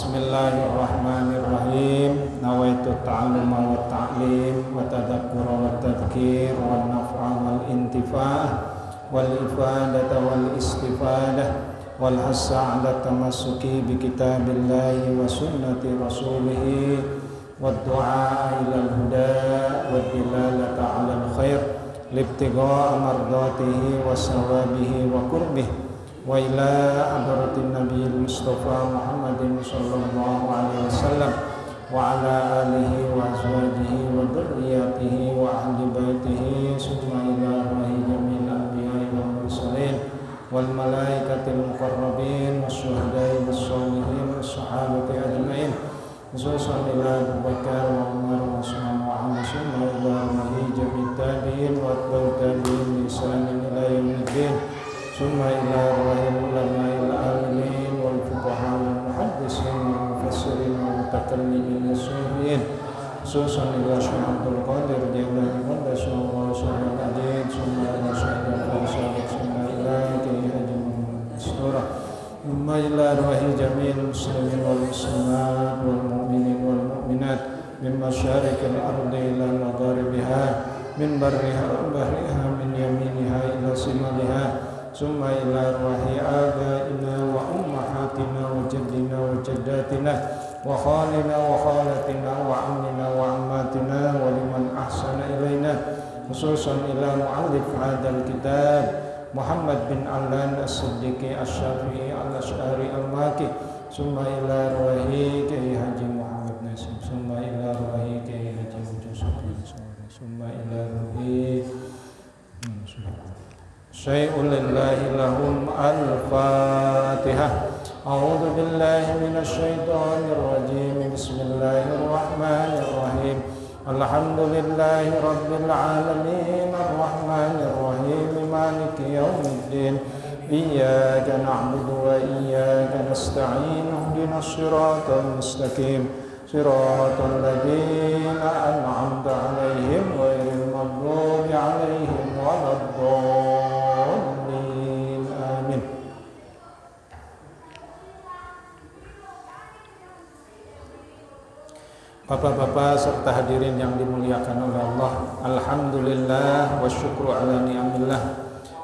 Bismillahirrahmanirrahim. Nawaitu ta'alluma wa ta'lim wa tadhakkura wa tadhkir wa naf'a wal intifa'ah wal ifadata wal istifadah wal hassa 'ala tamassuki bi kitabillahi wa sunnati rasulih wa du'a ila al-huda wa dilalata 'ala al-khair libtigha'a mardatihi wa sawabihi wa qurbihi wa ila hadratin nabiyil mustafa Muhammadin sallallahu alaihi wasallam wa ala alihi wa azwajihi wa dhurriyyatihi wa ahli baitihi summa ila ruhi jamil anbiya'i wal mursalin wal malaikatil muqarrabin wasyuhada'i wassalihin wassahabati ajma'in khususan ila Abu Bakar wa Umar wa Utsman wa Ali summa ila ruhi jamil tabi'in wa atba'u tabi'in lisanin ila yaumiddin summa ila ruhil ulama'il alimin wal fuqaha wal muhaddisin wal mufassirin wal mutakallimin as-sufiyin khususan ila Syekh Abdul Qadir Jailani Qaddasallahu sirrul ajid summa ila Syekh Al-Faisal summa ila Kiai Haji Muhammad Istura summa ila ruhi jami'il muslimin wal muslimat wal mu'minin wal mu'minat min masyariqil ardi ila magharibiha min barriha wa bahriha min yaminiha ila shimaliha summa ila ruhi abaina wa ummahatina wa jaddina wa jaddatina wa khalina wa khalatina wa ammina wa ammatina wa liman ahsana ilaina khususan ila mu'allif hadzal kitab Muhammad bin Allan as-Siddiqi asy-Syafi'i al-Asy'ari al-Maki summa ila ruhi Kiai Haji Muhammad Nasim summa ila ruhi Kiai Haji Mujahid summa ila ruhi syai'un lillahi lahum al-fatihah. A'udzu billahi minasy syaithanir rajim. Bismillahirrahmanirrahim. Alhamdulillahi rabbil alamin arrahmanir rahim maliki yaumiddin. Iyyaka na'budu wa iyyaka nasta'in. Ihdinas siratal mustaqim. Siratal ladzina an'amta 'alaihim ghairil maghdubi 'alaihim waladdallin. Bapak-bapak serta hadirin yang dimuliakan oleh Allah, alhamdulillah wa syukru ala ni'amillah.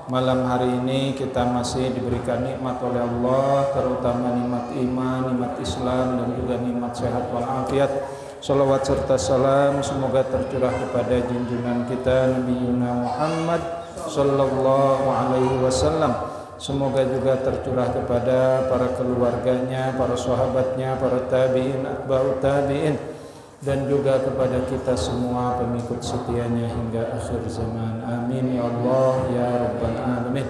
Malam hari ini kita masih diberikan nikmat oleh Allah, terutama nikmat iman, nikmat Islam, dan juga nikmat sehat walafiat. Salawat serta salam semoga tercurah kepada junjungan kita Nabi Muhammad sallallahu alaihi wasallam. Semoga juga tercurah kepada para keluarganya, para sahabatnya, para tabi'in, atba'ut tabi'in, dan juga kepada kita semua pengikut setianya hingga akhir zaman. Amin ya Allah ya rabbal alamin.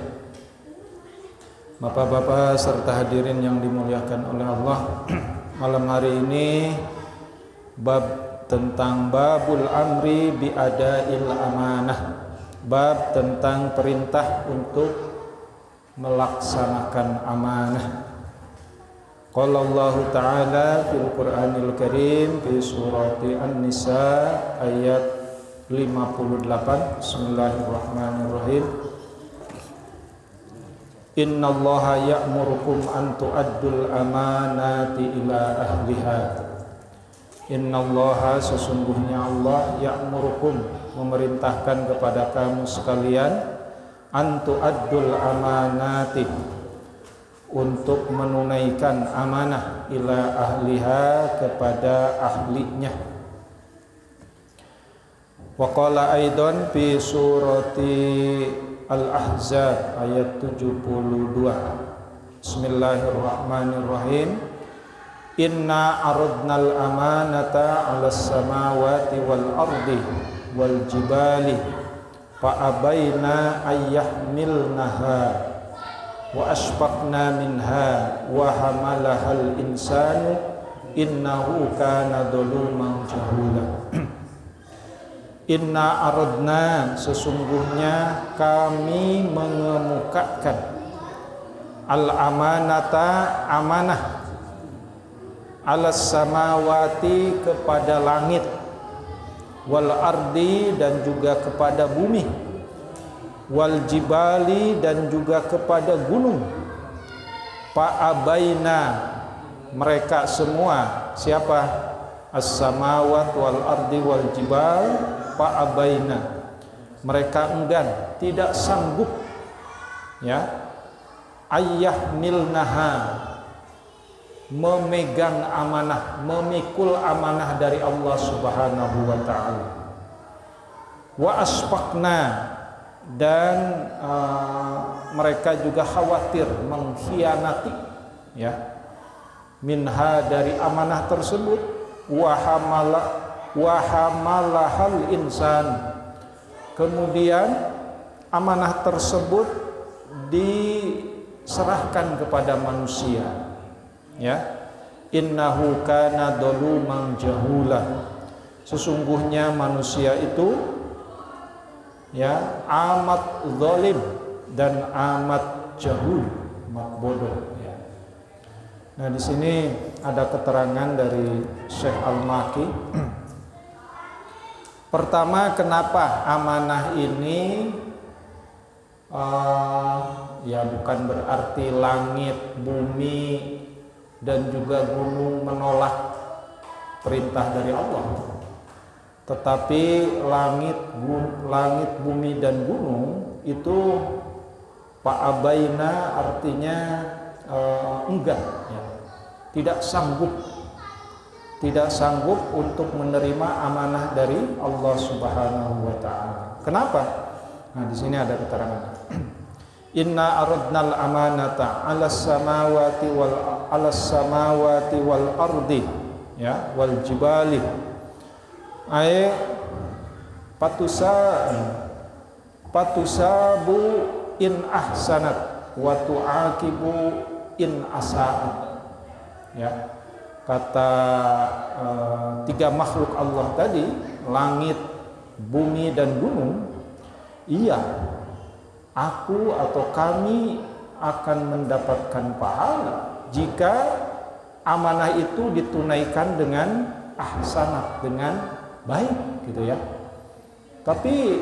Bapak-bapak serta hadirin yang dimuliakan oleh Allah, malam hari ini bab tentang babul amri bi adail amanah, bab tentang perintah untuk melaksanakan amanah. Qala Allah Ta'ala fil Qur'anil Karim fi surati An-Nisa ayat 58. Bismillahirrahmanirrahim. Innallaha ya'murukum an tu'addul amanati ila ahliha. Innallaha sesungguhnya Allah ya'murukum memerintahkan kepada kamu sekalian an tu'addul amanati untuk menunaikan amanah ila ahliha kepada ahlinya. Wa qala aidan fi surati Al-Ahzab ayat 72. Bismillahirrahmanirrahim. Inna aradnal amanata 'alas samawati wal ardi wal jibali fa abaina ayyahmilnaha wa asfaqna minha wa hamalahal insanu innahu kana zaluman jahula. Inna aradna sesungguhnya kami mengemukakan al amanata amanah alas samawati kepada langit wal ardi dan juga kepada bumi wal jibali dan juga kepada gunung. Fa'abaina mereka semua, siapa? As-samawat wal ardi wal jibal fa'abaina. Mereka enggan, tidak sanggup, ya, ayyahmilnaha, memegang amanah, memikul amanah dari Allah Subhanahu wa taala. Wa asfaqna, dan mereka juga khawatir mengkhianati, ya, minha, dari amanah tersebut. Wa hamalahal insan, kemudian amanah tersebut diserahkan kepada manusia, ya. Innahu kana dzaluman jahula, sesungguhnya manusia itu, ya, amat zalim dan amat jahul, amat bodoh, ya. Nah, di sini ada keterangan dari Syekh Al-Maki. Pertama, kenapa amanah ini ya bukan berarti langit, bumi, dan juga gunung menolak perintah dari Allah. Tetapi langit, bumi, dan gunung itu fa'abaina, artinya enggan, ya, tidak sanggup untuk menerima amanah dari Allah Subhanahu wa taala. Kenapa? Nah, di sini ada keterangan. Inna aradnal amanata 'alas samawati wal ardi, ya, wal jibali. Ay patusabu in ahsanat wa tu'aqibu in asa'at, ya. Kata tiga makhluk Allah tadi, langit, bumi, dan gunung, iya, aku atau kami akan mendapatkan pahala jika amanah itu ditunaikan dengan ahsanat, dengan baik, gitu, ya. Tapi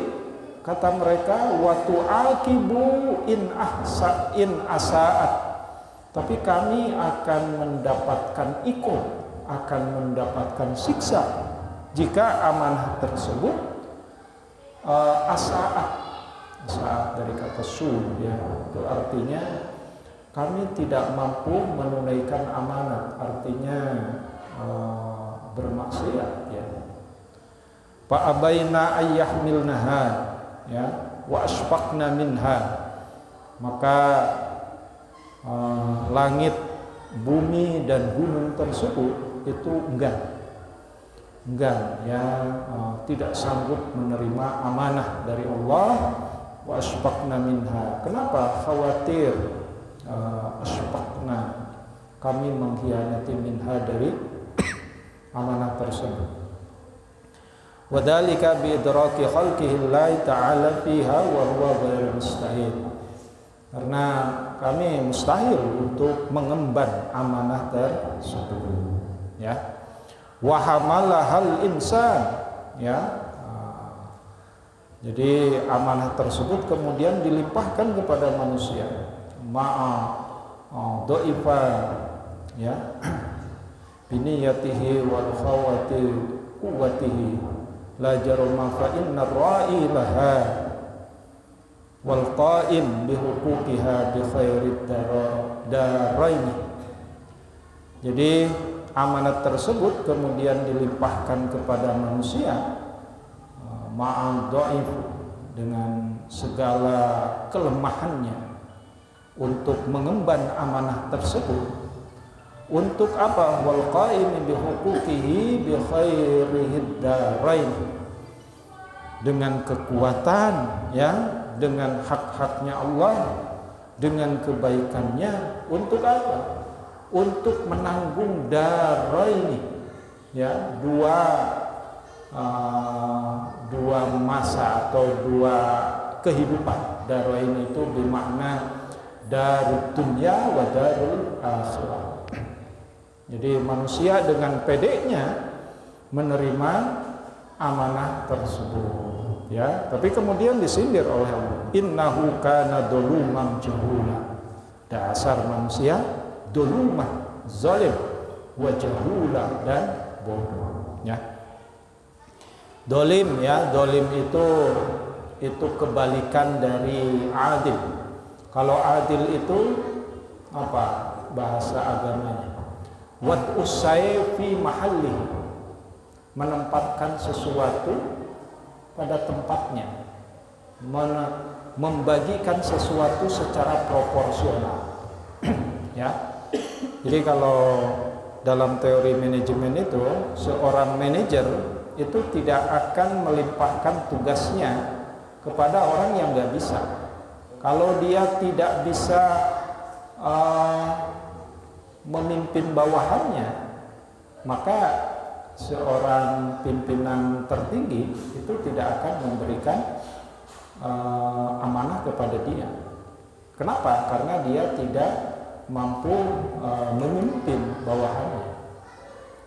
kata mereka, wa tu'aqibu in asa'at, tapi kami akan mendapatkan akan mendapatkan siksa jika amanah tersebut asa'at dari kata su, ya, itu artinya kami tidak mampu menunaikan amanat, artinya bermaksiat, ya. Fa abaina ayyahmilnaha, ya, wa asfaqna minha, maka langit, bumi, dan gunung tersebut itu enggan, ya, tidak sanggup menerima amanah dari Allah. Wa asfaqna minha, kenapa? Khawatir, asfaqna, kami mengkhianati minha, dari amanah tersebut. Wa dzalika bi idraki khalqihi Allah ta'ala fiha wa huwa ghairu mustahil, karena kami mustahil untuk mengemban amanah tersebut, ya. Wa hamalahal insan, ya. Jadi amanah tersebut kemudian dilimpahkan kepada manusia. Dha'ifa, ya, biniyatihi wal khawati quwwatihi la jarma fa inna ra'i laha wal qa'im bi huquqiha bi khairid darain. Jadi amanat tersebut kemudian dilimpahkan kepada manusia, ma'al dhaif, dengan segala kelemahannya, untuk mengemban amanah tersebut. Untuk apa? Wal qa'im bi huquqihi bi khairid darain, dengan kekuatan, ya, dengan hak-haknya Allah, dengan kebaikannya. Untuk apa? Untuk menanggung daraini, ya, dua masa atau dua kehidupan. Darain itu bermakna darud dunya wa darul akhirah. Jadi manusia dengan pedenya menerima amanah tersebut, ya, tapi kemudian disindir oleh Allah. Innahu kana dzaluman jahula, dasar manusia dzaluman, zalim, wa jahulah, dan bodoh. Ya. Dolim, ya, dolim itu kebalikan dari adil. Kalau adil itu apa bahasa agamanya? Wad'us sayfi mahalli, menempatkan sesuatu pada tempatnya, membagikan sesuatu secara proporsional. Ya. Jadi kalau dalam teori manajemen itu, seorang manajer itu tidak akan melimpahkan tugasnya kepada orang yang nggak bisa. Kalau dia tidak bisa memimpin bawahannya, maka seorang pimpinan tertinggi itu tidak akan memberikan amanah kepada dia. Kenapa? Karena dia tidak mampu memimpin bawahannya.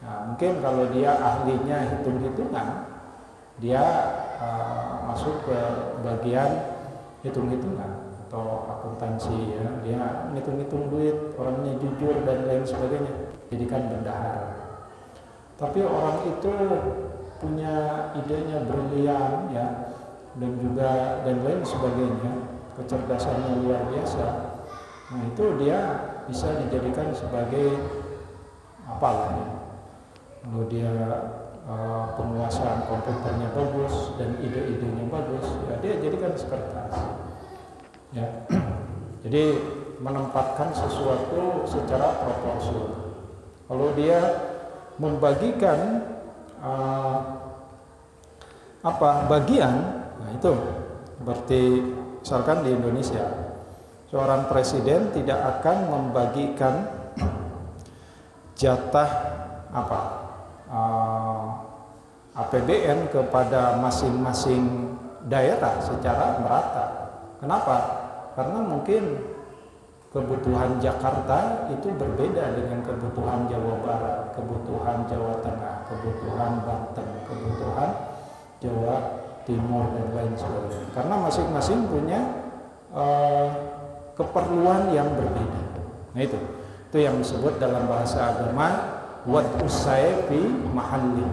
Nah, mungkin kalau dia ahlinya hitung-hitungan, dia masuk ke bagian hitung-hitungan atau akuntansi, ya, dia ngitung-ngitung duit, orangnya jujur dan lain sebagainya, jadikan bendahara. Tapi orang itu punya idenya brilian, ya, dan juga dan lain sebagainya, kecerdasannya luar biasa. Nah, itu dia bisa dijadikan sebagai apalah, ya. Kalau dia penguasaan komputernya bagus dan ide-idenya bagus, ya dia jadikan sekretaris. Ya. Jadi menempatkan sesuatu secara proporsional. Kalau dia membagikan bagian, nah itu seperti misalkan di Indonesia, seorang presiden tidak akan membagikan jatah APBN kepada masing-masing daerah secara merata. Kenapa? Karena mungkin kebutuhan Jakarta itu berbeda dengan kebutuhan Jawa Barat, kebutuhan Jawa Tengah, kebutuhan Banten, kebutuhan Jawa Timur, dan lain sebagainya. Karena masing-masing punya keperluan yang berbeda. Nah, itu yang disebut dalam bahasa agama wad'us sayfi mahalli.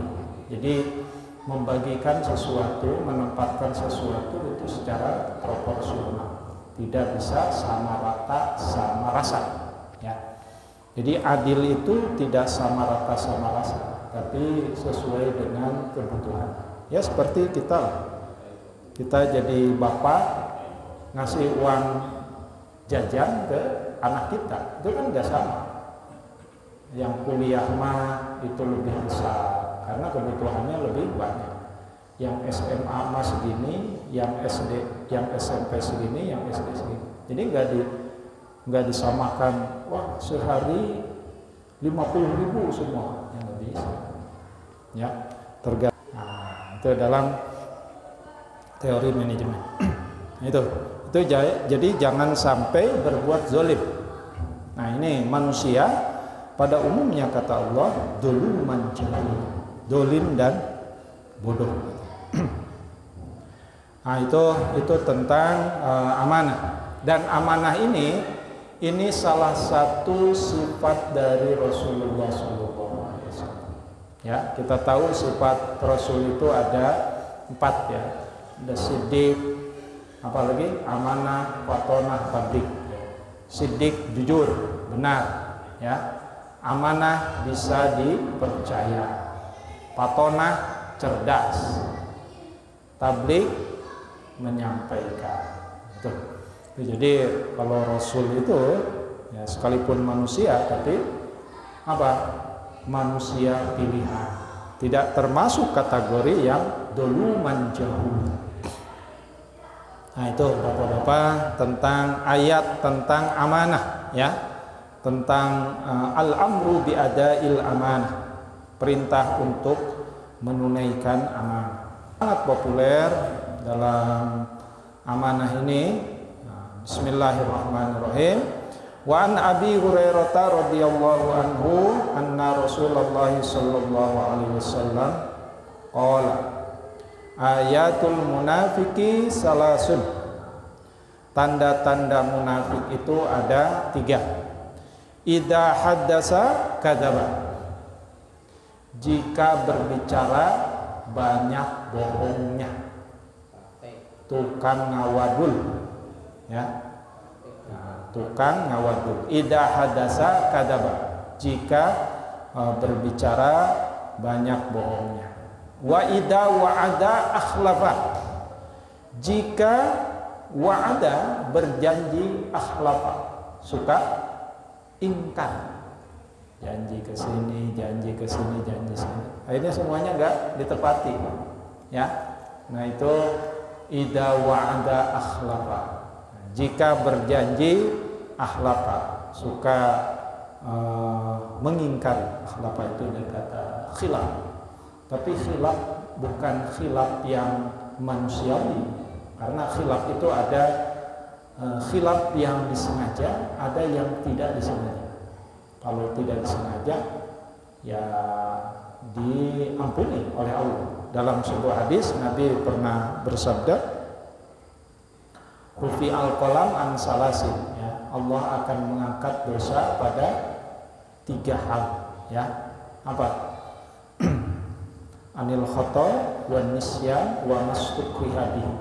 Jadi membagikan sesuatu, menempatkan sesuatu itu secara proporsional, tidak bisa sama rata sama rasa, ya. Jadi adil itu tidak sama rata sama rasa, tapi sesuai dengan kebutuhan. Ya seperti kita jadi bapak ngasih uang jajan ke anak kita, itu kan nggak sama. Yang kuliah mah itu lebih besar karena kebutuhannya lebih banyak. Yang SMA mah segini, yang SD, yang SMP segini, yang SD segini. Jadi nggak disamakan. Wah, sehari 50.000 semua, yang nggak bisa. Ya, tergantung. Nah, itu dalam teori manajemen. itu jadi jangan sampai berbuat zalim. Nah, ini manusia pada umumnya kata Allah duluman jahil, dolim dan bodoh. Nah, itu tentang amanah. Dan amanah ini salah satu sifat dari Rasulullah SAW. Ya, kita tahu sifat Rasul itu ada 4, ya. Ada siddiq, apalagi amanah, fatonah, tabligh. Siddiq jujur, benar, ya. Amanah bisa dipercaya, fatonah cerdas, tabligh menyampaikan. Jadi kalau Rasul itu ya sekalipun manusia, tapi manusia pilihan, tidak termasuk kategori yang duluman jahul. Nah, itu Bapak-bapak tentang ayat tentang amanah, ya, tentang al-amru bi adail amanah, perintah untuk menunaikan amanah. Sangat populer dalam amanah ini. Bismillahirrahmanirrahim. Wa an Abi Hurairah radhiyallahu anhu anna Rasulullah sallallahu alaihi wasallam qala ayatul munafiqi salasun. Tanda-tanda munafik itu ada 3. Idza haddasa kadzaba. jika berbicara banyak bohongnya. Tukang ngawadul, ya. Nah, tukang ngawadul. Idza hadasa kadzaba, jika berbicara banyak bohongnya. Wa idza wa'ada akhlafa, jika wa'ada berjanji akhlafa, suka ingkar. Janji ke sini, janji ke sini, janji sini. Akhirnya semuanya enggak ditepati. Ya. Nah, itu idza wa'ada akhlafa. Jika berjanji akhlafa, suka mengingkari. Akhlafa itu dari kata khilaf. Tapi khilaf bukan khilaf yang manusiawi. Karena khilaf itu ada khilaf yang disengaja, ada yang tidak disengaja. Kalau tidak disengaja, ya diampuni oleh Allah. Dalam sebuah hadis Nabi pernah bersabda, rufi al-qalam an salasin, ya, Allah akan mengangkat dosa pada 3 hal, ya. Apa? Anil khata' wa nisyan wa mastukriha bihi.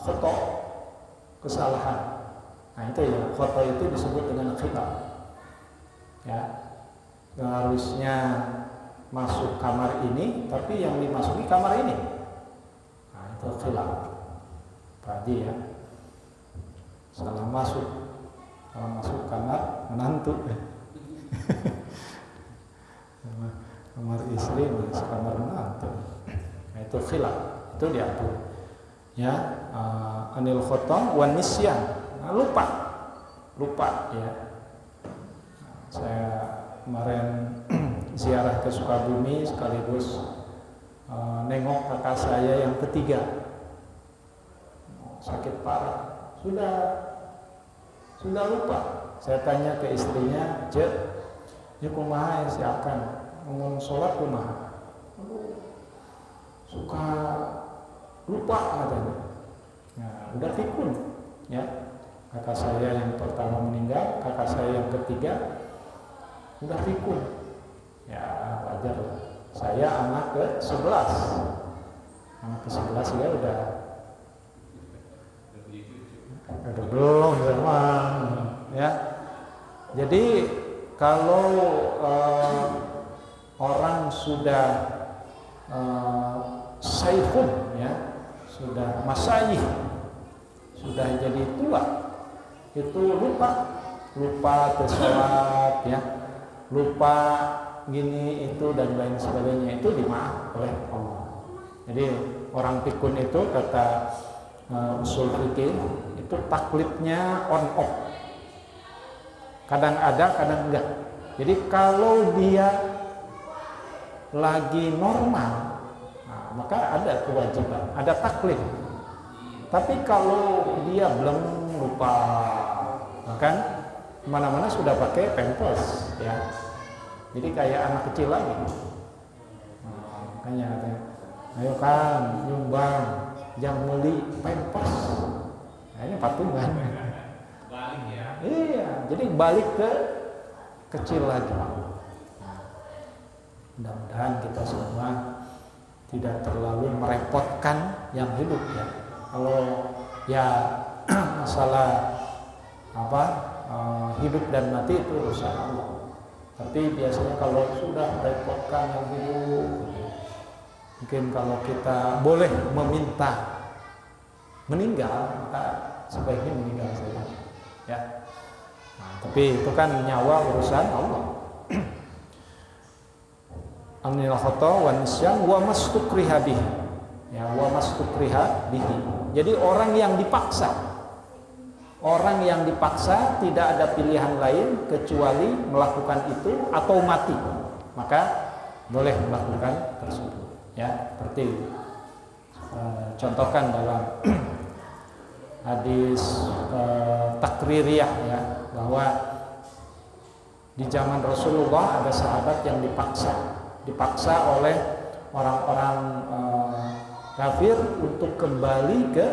Khata', kesalahan. Nah, itu ya, khata' itu disebut dengan khilaf. Ya. Harusnya masuk kamar ini, tapi yang dimasuki kamar ini. Nah, itu khilaf. Tadi ya, salah masuk kamar menantu. Kamar istri masuk kamar menantu. Nah, itu khilaf, itu diatur. Ya, anil khata' wan nisyan. Nah, lupa ya. Saya kemarin ziarah ke Sukabumi sekaligus nengok kakak saya yang ketiga, sakit parah, sudah lupa. Saya tanya ke istrinya, "Cek, ya kumaha ya si akan ngomong sholat kumaha?" Suka lupa katanya. Nah, udah pikun, ya. Kakak saya yang pertama meninggal, kakak saya yang ketiga udah pikun. Ya wajar lah. Saya anak ke-11. Anak ke-11 ya udah belum zaman, ya. Jadi kalau orang sudah saifun, ya, sudah masyayikh, sudah jadi tua, itu lupa sholat, ya, lupa gini itu dan lain sebagainya, itu dimaaf oleh Allah. Jadi orang pikun itu kata usul fikih itu taklidnya on off, kadang ada kadang enggak. Jadi kalau dia lagi normal, nah, maka ada kewajiban, ada taklid. Tapi kalau dia belum lupa, kan mana-mana sudah pakai pampers, ya. Jadi kayak anak kecil lagi. Nah, makanya katanya, ayo kan nyumbang, jangan beli pampers. Nah, ini patungan. Balik ya. Iya, jadi balik ke kecil lagi. Mudah-mudahan kita semua tidak terlalu merepotkan yang hidup, ya. Kalau ya masalah hidup dan mati itu urusan Allah. Tapi biasanya kalau sudah merepotkan yang hidup, mungkin kalau kita boleh meminta meninggal, maka sebaiknya meninggal saja, ya. Nah, tapi itu kan nyawa urusan Allah. Anil khata' wan nisyan wa mastukriha bihi. Ya, wa mastukriha bihi. Jadi orang yang dipaksa tidak ada pilihan lain kecuali melakukan itu atau mati, maka boleh melakukan tersebut, ya. Seperti contohkan dalam hadis takririyah, ya, bahwa di zaman Rasulullah ada sahabat yang dipaksa oleh orang-orang kafir untuk kembali ke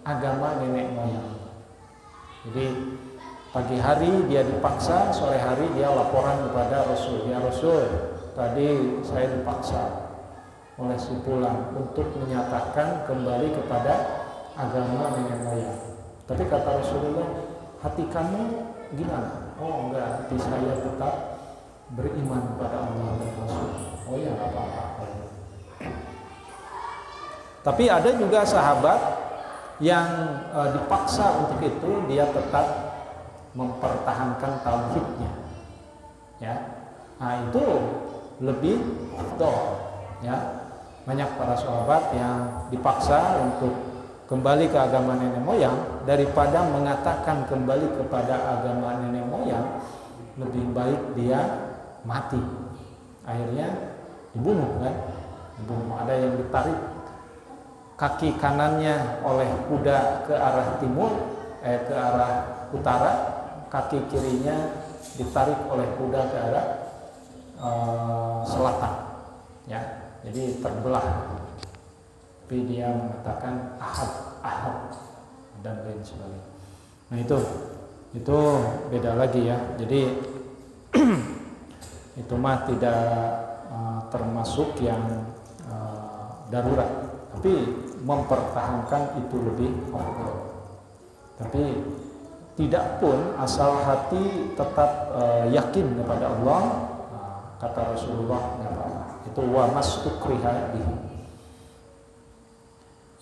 agama nenek moyang. Jadi pagi hari dia dipaksa, sore hari dia laporan kepada Rasul, ya Rasul, tadi saya dipaksa oleh si fulan untuk menyatakan kembali kepada agama nenek moyang. Tapi kata Rasulullah, hati kamu gimana? Oh enggak, hati saya tetap beriman pada Allah dan Rasul. Oh ya, nggak apa-apa. Tapi ada juga sahabat yang dipaksa untuk itu, dia tetap mempertahankan tauhidnya. Ya, nah itu lebih afdal. Ya, banyak para sahabat yang dipaksa untuk kembali ke agama nenek moyang daripada mengatakan kembali kepada agama nenek moyang, lebih baik dia mati. Akhirnya dibunuh kan? Dibunuh. Ada yang ditarik kaki kanannya oleh kuda ke arah timur, ke arah utara, kaki kirinya ditarik oleh kuda ke arah selatan. Ya, jadi terbelah. Tapi dia mengatakan ahad, ahad dan lain sebagainya. Nah itu beda lagi ya. Jadi itu mah tidak termasuk yang darurat, tapi mempertahankan itu lebih afdal. Tapi tidak pun asal hati tetap yakin kepada Allah, kata Rasulullah, nggak apa-apa. Itu wa mastukriha bihi.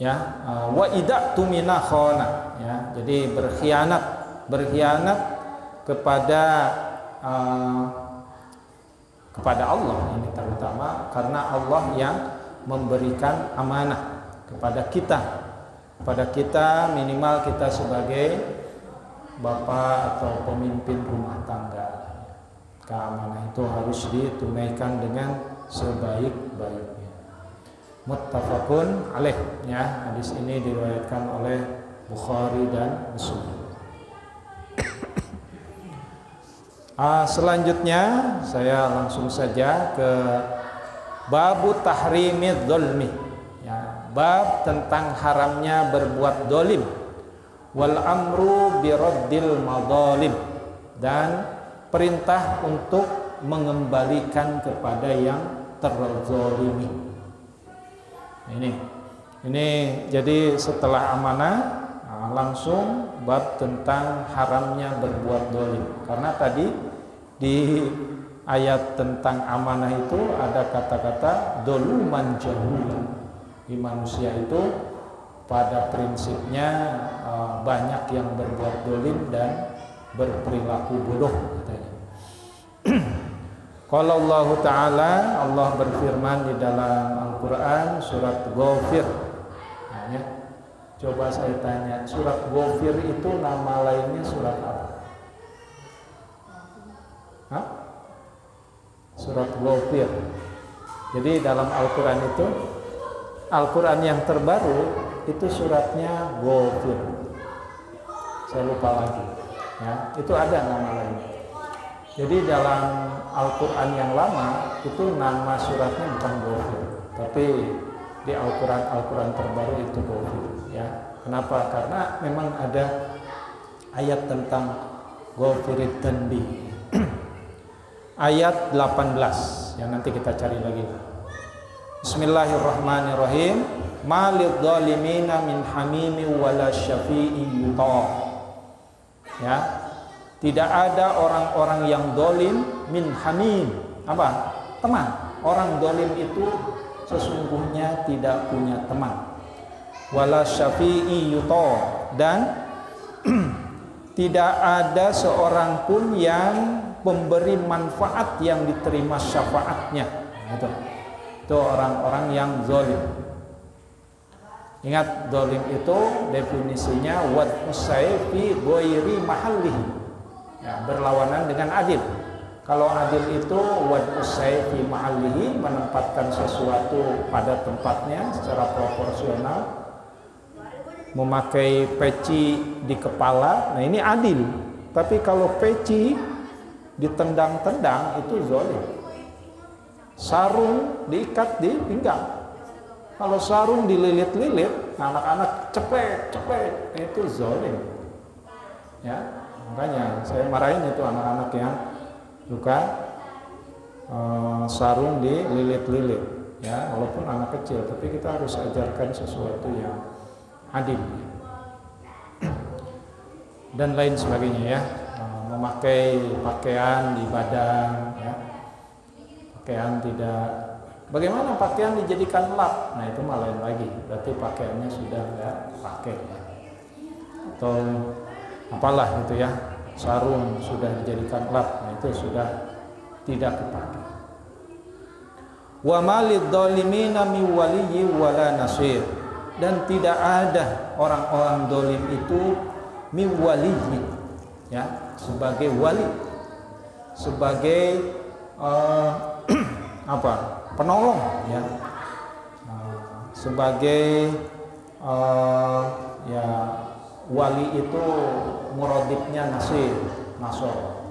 Ya, wa ida'tu mina khana, ya. Jadi berkhianat kepada Allah ini terutama karena Allah yang memberikan amanah kepada kita minimal kita sebagai bapak atau pemimpin rumah tangga. Keamanan itu harus ditunaikan dengan sebaik-baiknya. Muttafaqun alaih, ya. Hadis ini diriwayatkan oleh Bukhari dan Muslim. Selanjutnya saya langsung saja ke babu tahrimid dzulmi, ya, bab tentang haramnya berbuat dolim, wal amru biraddil madzalim, dan perintah untuk mengembalikan kepada yang terzalimi. Ini jadi setelah amanah langsung bab tentang haramnya berbuat dolim. Karena tadi di ayat tentang amanah itu ada kata-kata doluman jahula. Di manusia itu pada prinsipnya banyak yang berbuat dolim dan berperilaku bodoh, katanya. Kalau Allah Ta'ala, Allah berfirman di dalam Al-Quran surat Ghafir. Nah, ya. Coba saya tanya, surat Ghafir itu nama lainnya surat apa? Hah? Surat Ghafir. Jadi dalam Al-Quran itu, Al-Quran yang terbaru itu suratnya Ghafir. Saya lupa lagi. Ya, itu ada nama lainnya. Jadi dalam Al-Quran yang lama itu nama suratnya bukan Ghafir, tapi di Al-Quran terbaru itu Ghafir. Ya, kenapa? Karena memang ada ayat tentang Ghafirid Dzanbi. Ayat 18 yang nanti kita cari lagi. Bismillahirrahmanirrahim. Malid dhalimina min hamimi wala syafi'i yuta. Ya. Tidak ada orang-orang yang dolim min hamim. Apa? Teman. Orang dolim itu sesungguhnya tidak punya teman. Wala syafi'i yuta, dan tidak ada seorang pun yang memberi manfaat yang diterima syafaatnya. Itu orang-orang yang zalim. Ingat, zalim itu definisinya wad usayfi ghairi mahallihi. Ya, berlawanan dengan adil. Kalau adil itu wad usayfi mahallihi, menempatkan sesuatu pada tempatnya secara proporsional, memakai peci di kepala. Nah, ini adil. Tapi kalau peci ditendang-tendang itu zalim. Sarung diikat di pinggang. Kalau sarung dililit-lilit, anak-anak cepet itu zalim. Ya, makanya saya marahin itu anak-anak yang suka sarung dililit-lilit, ya, walaupun anak kecil, tapi kita harus ajarkan sesuatu yang adil dan lain sebagainya, ya. Memakai pakaian di badan, ya, pakaian tidak, bagaimana pakaian dijadikan lap, nah itu malah lain lagi, berarti pakaiannya sudah nggak pakai, ya. Atau apalah gitu, ya, sarung sudah dijadikan lap, nah itu sudah tidak dipakai. Wa malid dhalimina min waliyyi wala nasir, dan tidak ada orang-orang dolim itu min waliyyi, ya, sebagai wali, sebagai apa, penolong, ya, sebagai ya, wali itu muradibnya nasir, nasor.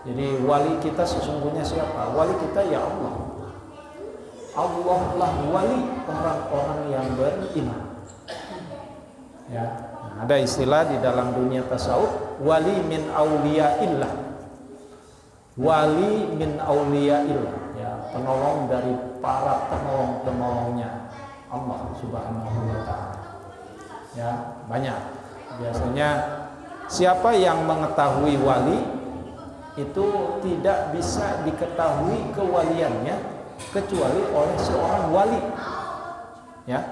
Jadi wali kita sesungguhnya siapa? Wali kita ya Allah. Allah lah wali orang-orang yang beriman, ya. Ada istilah di dalam dunia tasawuf, wali min auliyaillah, wali min auliyaillah, ya, penolong dari para penolong-penolongnya Allah Subhanahu wa ta'ala, ya, banyak. Biasanya siapa yang mengetahui wali itu tidak bisa diketahui kewaliannya kecuali oleh seorang wali, ya.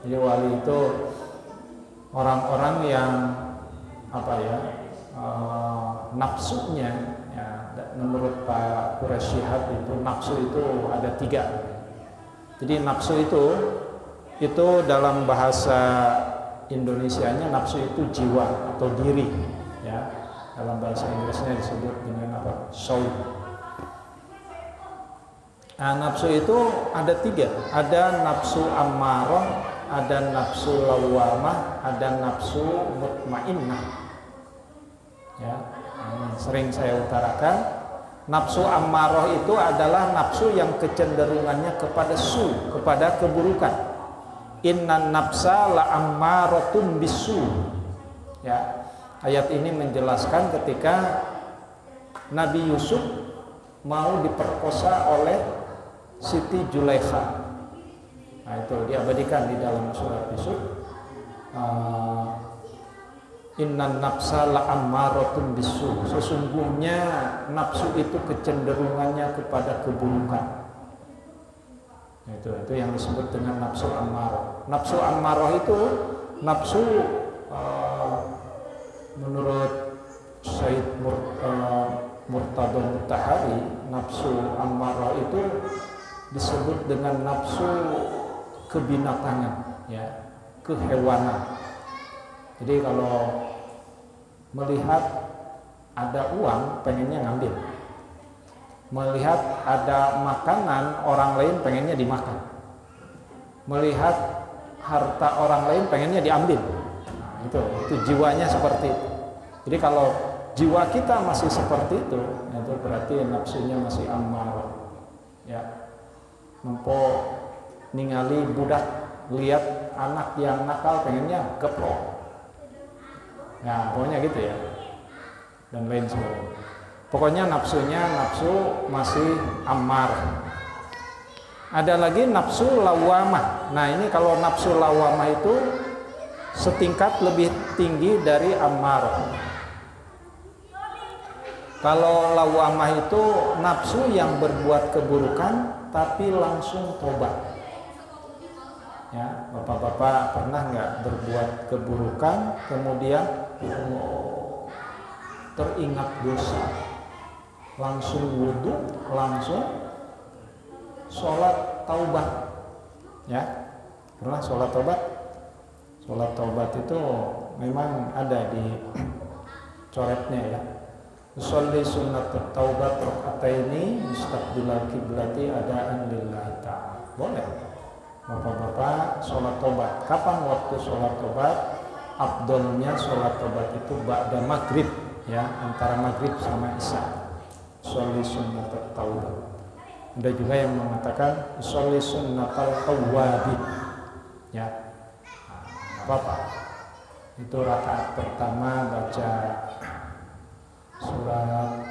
Jadi wali itu orang-orang yang apa, ya, nafsunya, ya, menurut Pak Quraisy Shihab itu nafsu itu ada 3. Jadi nafsu itu dalam bahasa Indonesianya nafsu itu jiwa atau diri, ya. Dalam bahasa Inggrisnya disebut dengan apa? Soul. Nah, nafsu itu ada 3. Ada nafsu ammarah, ada nafsu lawamah, ada nafsu mutmainnah, ya. Ini sering saya utarakan. Nafsu ammarah itu adalah nafsu yang kecenderungannya kepada kepada keburukan. Innan nafsa la ammaratun bisu, ya. Ayat ini menjelaskan ketika Nabi Yusuf mau diperkosa oleh Siti Julaikha. Nah, itu diabadikan di dalam surat Yusuf. Innan nafsa la ammaratun bisu, sesungguhnya nafsu itu kecenderungannya kepada keburukan. Itu yang disebut dengan nafsu ammarah. Nafsu ammarah itu nafsu menurut Said Murtada Mutahari, nafsu ammarah itu disebut dengan nafsu kebinatangan, ya, kehewanan. Jadi kalau melihat ada uang pengennya ngambil, melihat ada makanan orang lain pengennya dimakan, melihat harta orang lain pengennya diambil. Nah, itu jiwanya seperti itu. Jadi kalau jiwa kita masih seperti itu berarti nafsunya masih ammarah, ya. Mempo ningali budak, lihat anak yang nakal pengennya geprok. Ya, pokoknya gitu, ya. Dan lain sebagainya. Pokoknya nafsunya nafsu masih ammarah. Ada lagi nafsu lawamah. Nah, ini kalau nafsu lawamah itu setingkat lebih tinggi dari ammarah. Kalau lawamah itu nafsu yang berbuat keburukan tapi langsung tobat. Ya, bapak-bapak pernah nggak berbuat keburukan kemudian teringat dosa, langsung wudhu, langsung sholat taubat, ya? Pernah sholat taubat? Sholat taubat itu memang ada di coretnya, ya. Usolli sunnat taubat rakaataini mustaqbilal kiblati adaan lillahi ta'ala. Boleh. Bapak-bapak sholat taubat. Kapan waktu sholat taubat? Afdolnya sholat taubat itu ba'da maghrib, ya, antara maghrib sama isya. Usolli sunnat taubat. Ada juga yang mengatakan usolli sunnatal tawwabin, ya. Nah, apa-apa. Itu rakaat pertama baca surat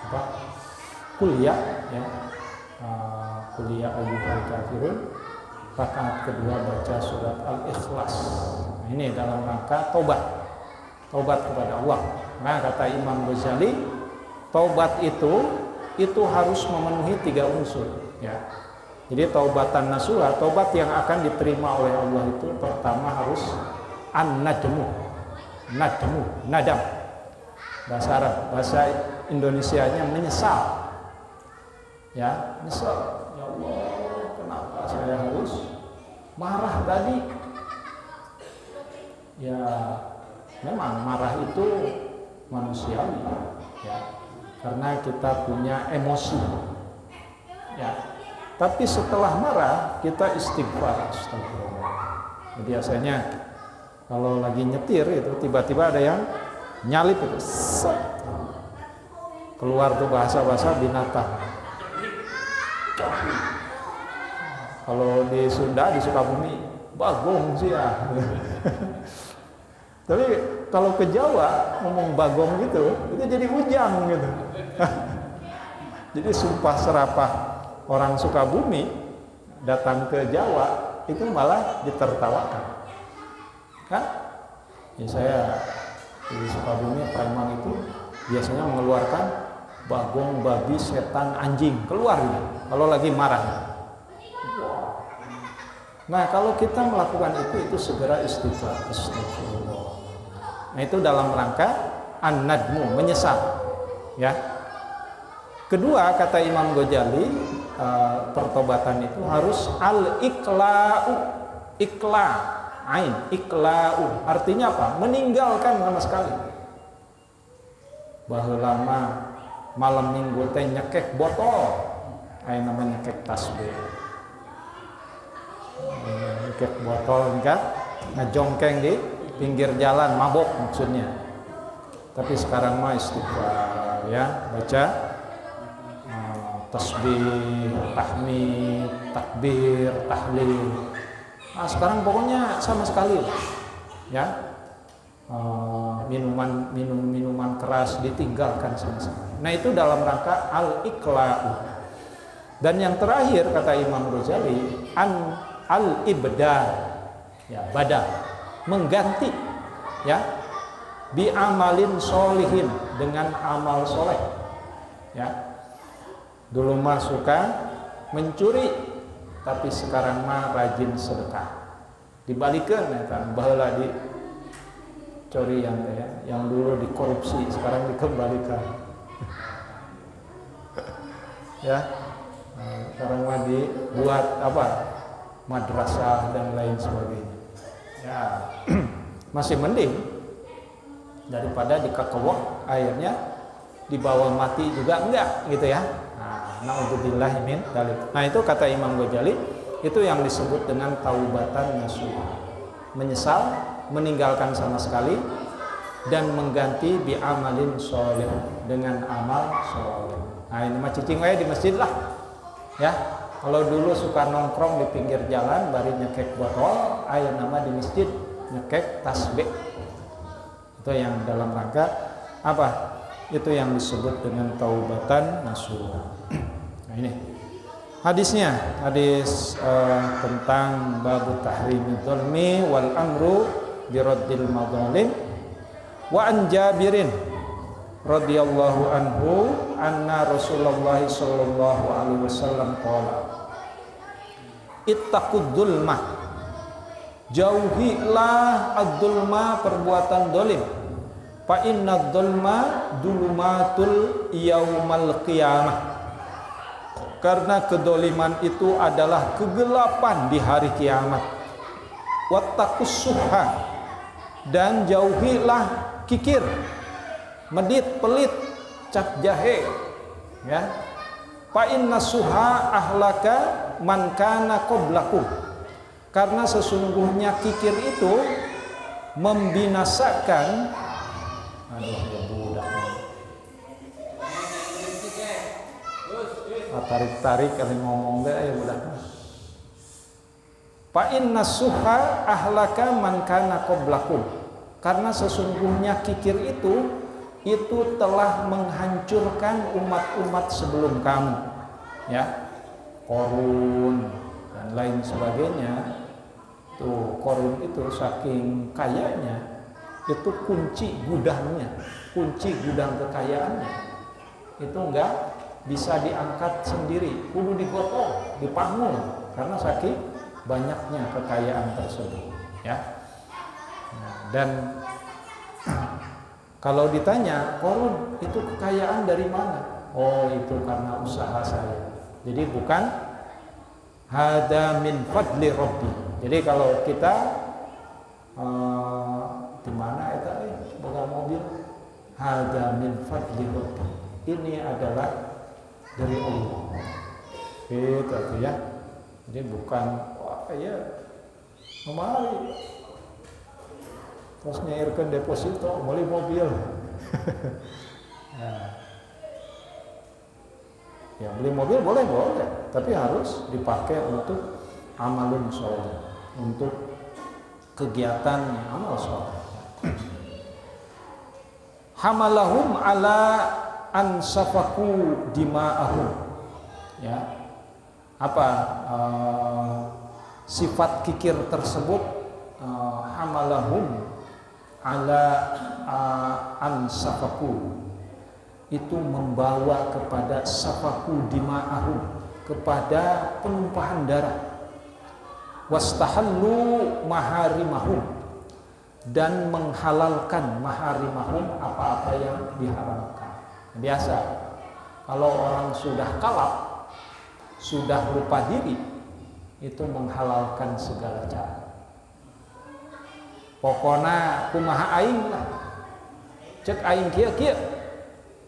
apa? kuliah ya. Kuliah ayyuhal kafirun. Rakaat kedua baca surat Al-Ikhlas. Nah, ini dalam rangka taubat kepada Allah. Nah, kata Imam Ghazali, taubat itu harus memenuhi 3 unsur ya. Jadi taubatan nasuha, taubat yang akan diterima oleh Allah itu pertama harus an-nadmu, nadam. Bahasa Arab, bahasa Indonesianya menyesal. Ya, menyesal. Ya Allah, kenapa saya harus marah tadi? Ya, memang marah itu manusiawi ya. Karena kita punya emosi. Ya. Tapi setelah marah kita istighfar, astagfirullah. Biasanya kalau lagi nyetir itu tiba-tiba ada yang nyalip itu. Keluar tuh bahasa-bahasa binatang. Kalau di Sunda, di Sukabumi, bagong sih ya. Tapi kalau ke Jawa ngomong bagong gitu, itu jadi ujang gitu. Jadi sumpah serapah orang Sukabumi datang ke Jawa itu malah ditertawakan. Kan? Ya saya di Sukabumi, Palembang itu biasanya mengeluarkan bagong, babi, setan, anjing keluar gitu. Kalau lagi marah. Nah, kalau kita melakukan itu segera istighfar. Astagfirullah. Nah, itu dalam rangka an-nadmu, menyesal. Ya. Kedua, kata Imam Ghazali, pertobatan itu harus al-iqla'u. Iqla'u. Artinya apa? Meninggalkan sama sekali. Baheula mah malam minggu teh nyekek botol. Aya namanya nyekek tasbih. Nyekek botol kan ngejongkeng di pinggir jalan, mabok maksudnya. Tapi sekarang mah istighfar ya, baca tasbih, tahmid, takbir, tahlil. Nah, sekarang pokoknya sama sekali ya. Minuman keras ditinggalkan sama sekali. Nah, itu dalam rangka al-iqla'u. Dan yang terakhir kata Imam Ghazali, al-ibdal. Ya, badal. Mengganti ya bi amalin solihin, dengan amal soleh ya. Dulu mah suka mencuri, tapi sekarang mah rajin sedekah. Dibalikan ya kan, baheula di curi yang dulu dikorupsi, sekarang dikembalikan. Ya. Sekarang mah dibuat apa? Madrasah dan lain sebagainya. Ya. Masih mending daripada dikekewok airnya dibawa mati juga enggak gitu ya. Na'udzubillah min dzalik. Nah, itu kata Imam Ghazali, itu yang disebut dengan taubatan nasuha. Menyesal, meninggalkan sama sekali, dan mengganti bi amalin sholih, dengan amal sholih. Nah, ini mah cicing wae di masjid lah. Ya. Kalau dulu suka nongkrong di pinggir jalan bari nyekek botol, aya nama di masjid nyekek tasbih. Itu yang dalam rangka apa? Itu yang disebut dengan taubatan nasuha. Nah, ini hadisnya, hadis tentang babu tahrimid dzulmi wal amru bi raddil madzalim. Wa an Jabirin radhiyallahu anhu anna Rasulullah sallallahu alaihi wasallam qala ittaqud dzulma, jauhilah ad-dzulma, perbuatan dolim. Fa inna dzulma dulumatul yaumal qiyamah, karena kedoliman itu adalah kegelapan di hari kiamat. Wattaqus suha, dan jauhilah kikir, medit, pelit, cap jahe ya. Fa inna suha ahlaka man kana qablakum, karena sesungguhnya kikir itu membinasakan. Aduh, ya budak tarik-tarik kali ngomong deh ya budak. Fa inna suha ahlaka man kana qablakum, karena sesungguhnya kikir itu itu telah menghancurkan umat-umat sebelum kamu, ya. Qarun dan lain sebagainya. Tuh, Qarun itu saking kayanya, itu kunci gudangnya, kunci gudang kekayaannya itu enggak bisa diangkat sendiri, kudu digotong, dipanggul karena saking banyaknya kekayaan tersebut, ya. Nah, dan kalau ditanya, Qarun itu kekayaan dari mana? Oh, itu karena usaha saya. Jadi bukan hada min fadli rabbi. Jadi kalau kita di mana itu boga mobil, hada min fadli rabbi. Ini adalah dari Allah. Itu ya. Jadi bukan wah ya kemari terus nyairkan deposito beli mobil. Nah, ya beli mobil boleh, tapi harus dipakai untuk amalun sholih, untuk kegiatan amal sholih. Hamalahum ala ansafaku dima'ahum, ya. Apa sifat kikir tersebut? Hamalahum ala ansafaku, itu membawa kepada safaku dima'ahum, kepada penumpahan darah. Wastahallu maharimahum, dan menghalalkan maharimahum, apa-apa yang diharamkan. Biasa kalau orang sudah kalap, sudah lupa diri, itu menghalalkan segala cara. Pokona kumaha aing lah, cek aing kieu,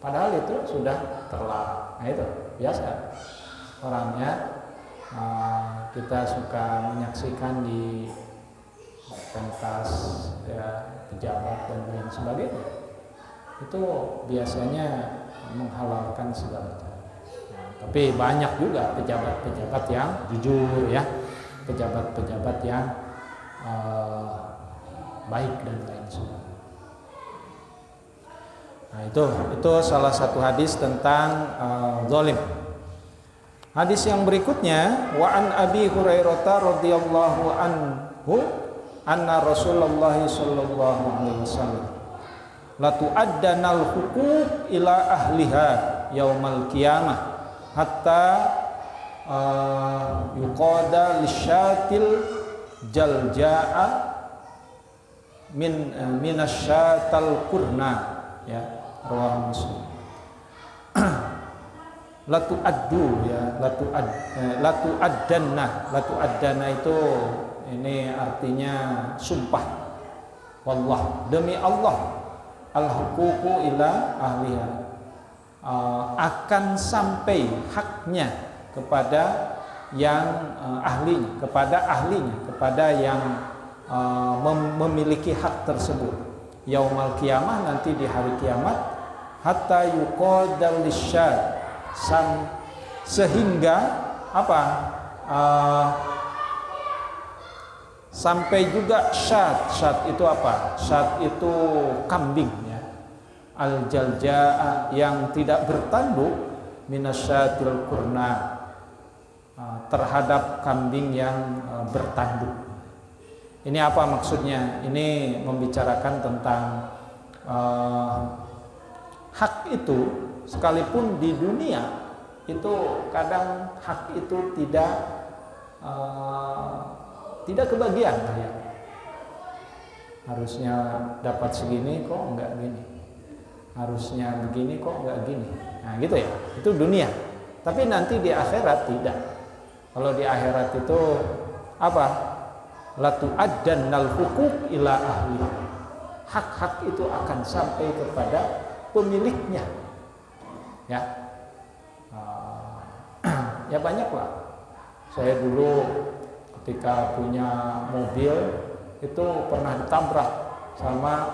padahal itu sudah terlarang. Nah itu biasa orangnya. Kita suka menyaksikan di pentas, ya, pejabat dan lain sebagainya, itu biasanya menghalalkan segala cara. Nah, tapi banyak juga pejabat-pejabat yang jujur, ya, pejabat-pejabat yang baik dan lain sebagainya. Nah itu salah satu hadis tentang zalim. Hadis yang berikutnya, wa an Abi Hurairah radhiyallahu anhu anna Rasulullah sallallahu alaihi wasallam la tu'addanal huquq ila ahliha yaumal qiyamah hatta yuqada lisyatil jalja'a minasyatal kurna, ya, rawahu Muslim. Latu addu, ya, latu addana itu ini artinya sumpah. Wallah, demi Allah, al huququ ila ahliha, akan sampai haknya kepada yang ahlinya, kepada yang memiliki hak tersebut. Yaumal qiyamah, nanti di hari kiamat, hatta yuqadal lisyad, sehingga apa? Sampai juga syad itu apa? Syad itu kambing, ya. Al jalja'a, yang tidak bertanduk, minasyatil kurna, terhadap kambing yang bertanduk. Ini apa maksudnya? Ini membicarakan tentang hak itu, sekalipun di dunia itu kadang hak itu tidak kebagian, ya. Harusnya dapat segini kok enggak gini, harusnya begini kok enggak gini. Nah gitu, ya, itu dunia. Tapi nanti di akhirat tidak. Kalau di akhirat itu apa? Latu addannal huquq ila ahli, hak-hak itu akan sampai kepada pemiliknya, ya. Ya banyak lah. Saya dulu ketika punya mobil itu pernah ditabrak sama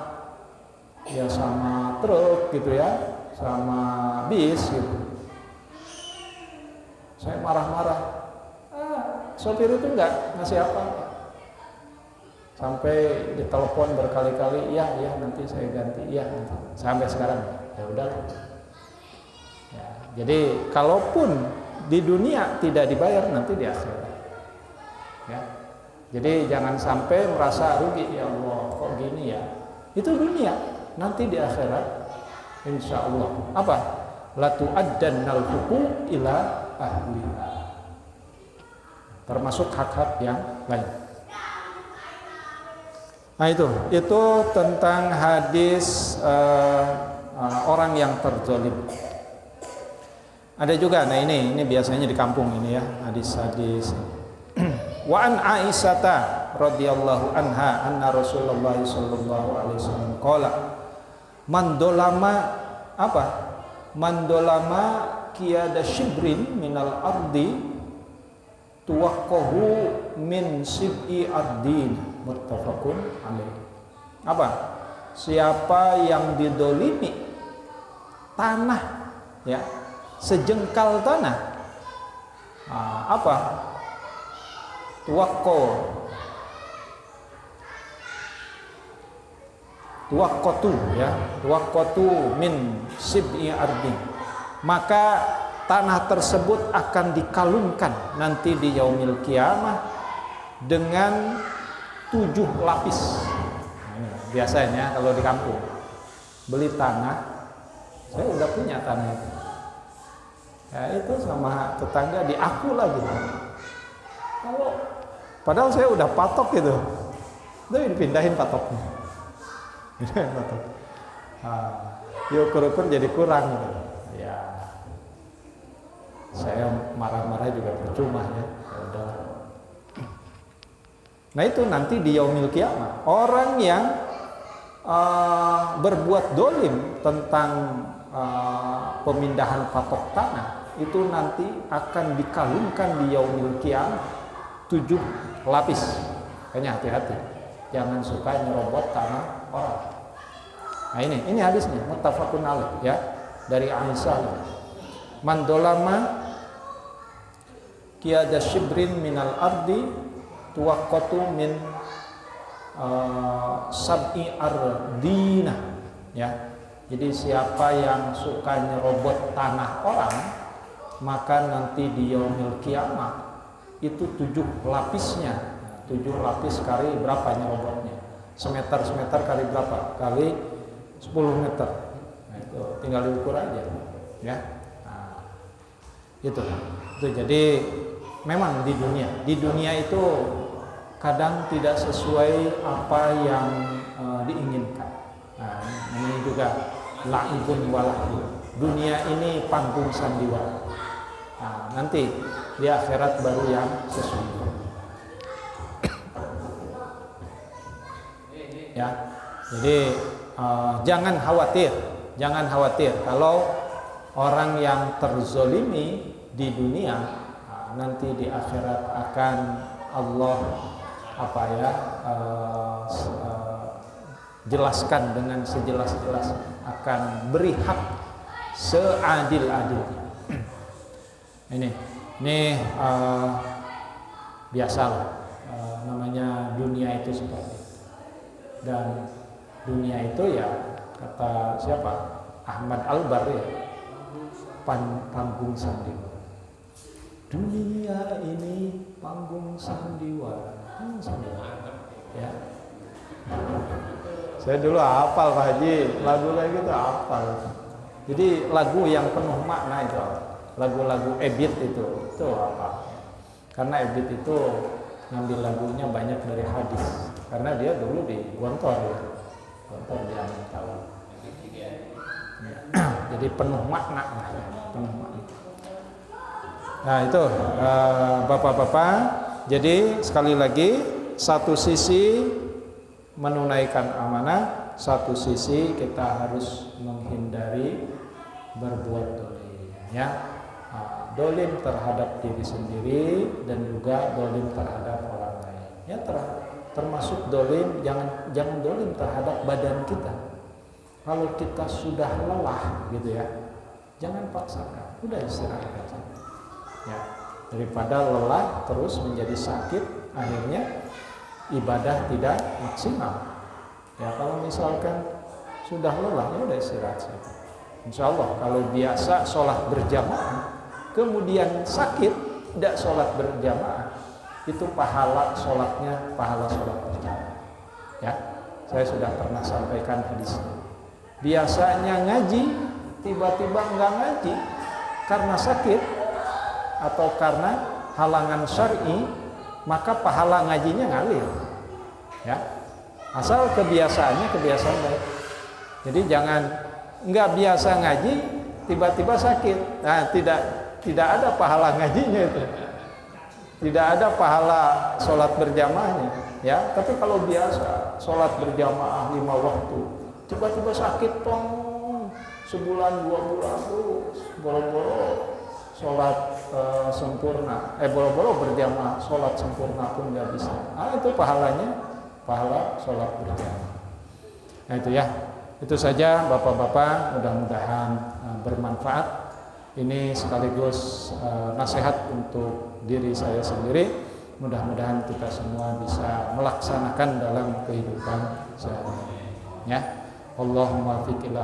truk gitu, ya, sama bis gitu. Saya marah-marah. Sopir itu enggak ngasih apa. sampai ditelepon berkali-kali, iya nanti saya ganti, iya nanti. Sampai sekarang ya udah. Ya, jadi kalaupun di dunia tidak dibayar, nanti di akhirat. Ya. Jadi jangan sampai merasa rugi, ya Allah kok gini ya. Itu dunia, nanti di akhirat insya Allah apa? La tu'addannal huquq ila ahliha. Termasuk hak-hak yang lain. Nah itu tentang hadis orang yang terzalim. Ada juga, nah ini biasanya di kampung ini ya, hadis-hadis. Wa an Aisyah radhiyallahu anha anna Rasulullah sallallahu alaihi wasallam qala man dolama apa? Man dolama qiyada shibrin minal ardi tuwaqqahu min sib'i ardin, muttafaqun alaih. Apa? Siapa yang didolimi tanah ya, sejengkal tanah, apa? Tuwaqqatu ya, tuwaqqatu min sib'i ardin. Maka tanah tersebut akan dikalungkan nanti di yaumil kiamah dengan 7 lapis. Biasanya kalau di kampung beli tanah, saya udah punya tanah itu. Ya itu sama tetangga diaku lagi. Kalau padahal saya udah patok gitu, tapi dipindahin patoknya. Pindahin patok. Ya ukur-ukur jadi kurang gitu. Ya, saya marah-marah juga percuma ya. Udah. Nah itu nanti di yaumil kiamah orang yang berbuat dolim tentang pemindahan patok tanah itu nanti akan dikalungkan di yaumil kiamah 7 lapis. Kayaknya hati-hati, jangan suka nyerobot tanah orang. Nah ini hadisnya muttafaqun alaih ya, dari Aisyah. Man dolama qiyada shibrin minal ardi tuwaqqatu min sab'i ardina ya. Jadi siapa yang suka nyerobot tanah orang, maka nanti di yaumil kiamah itu 7 lapisnya. 7 lapis kali berapa nyerobotnya? Semeter kali berapa? Kali 10 meter. Nah, itu tinggal diukur aja ya. Nah, itu jadi memang di dunia itu kadang tidak sesuai apa yang diinginkan. Nah, ini juga la'ibun walahu. Dunia ini panggung sandiwara. Nah, nanti di akhirat baru yang sesungguhnya. Ya, jadi jangan khawatir kalau orang yang terzolimi di dunia nanti di akhirat akan Allah jelaskan dengan sejelas-jelas, akan beri hak seadil-adilnya. Ini biasalah, namanya dunia itu seperti itu. Dan dunia itu ya kata siapa? Ahmad Albar ya, panggung sandiwara. Dunia ini panggung sandiwara. Ya. Saya dulu hafal Pak Haji, lagu-lagu itu hafal. Jadi lagu yang penuh makna itu, lagu-lagu Ebit itu apa? Karena Ebit itu ngambil lagunya banyak dari hadis. Karena dia dulu di Gontor ya. Gontor dia tahu. Ya. Jadi penuh makna. Nah itu bapak-bapak. Jadi sekali lagi, satu sisi menunaikan amanah, satu sisi kita harus menghindari berbuat dolim. Ya, dolim terhadap diri sendiri dan juga dolim terhadap orang lain. Ya termasuk dolim, jangan dolim terhadap badan kita. Kalau kita sudah lelah gitu ya, jangan paksakan, udah istirahat aja. Ya, daripada lelah terus menjadi sakit, akhirnya ibadah tidak maksimal. Ya kalau misalkan sudah lelah, ya udah istirahat saja. Insya Allah kalau biasa sholat berjamaah, kemudian sakit tidak sholat berjamaah, itu pahala sholatnya pahala sholat berjamaah. Ya, saya sudah pernah sampaikan hadisnya. Biasanya ngaji, tiba-tiba enggak ngaji karena sakit atau karena halangan syar'i, maka pahala ngajinya ngalir. Ya, asal kebiasaannya kebiasaan baik. Jadi jangan enggak biasa ngaji, tiba-tiba sakit. Nah, tidak ada pahala ngajinya itu. Tidak ada pahala sholat berjamaahnya, ya. Tapi kalau biasa sholat berjamaah 5 waktu, tiba-tiba sakit sebulan 2 bulan terus, boro-boro sholat sempurna, boro-boro berjamaah sholat sempurna pun nggak bisa. Itu pahalanya pahala sholat berjamaah. Nah itu ya, itu saja bapak-bapak, mudah-mudahan bermanfaat. Ini sekaligus nasihat untuk diri saya sendiri. Mudah-mudahan kita semua bisa melaksanakan dalam kehidupan sehari-hari. Ya, Allahumma fiqh ila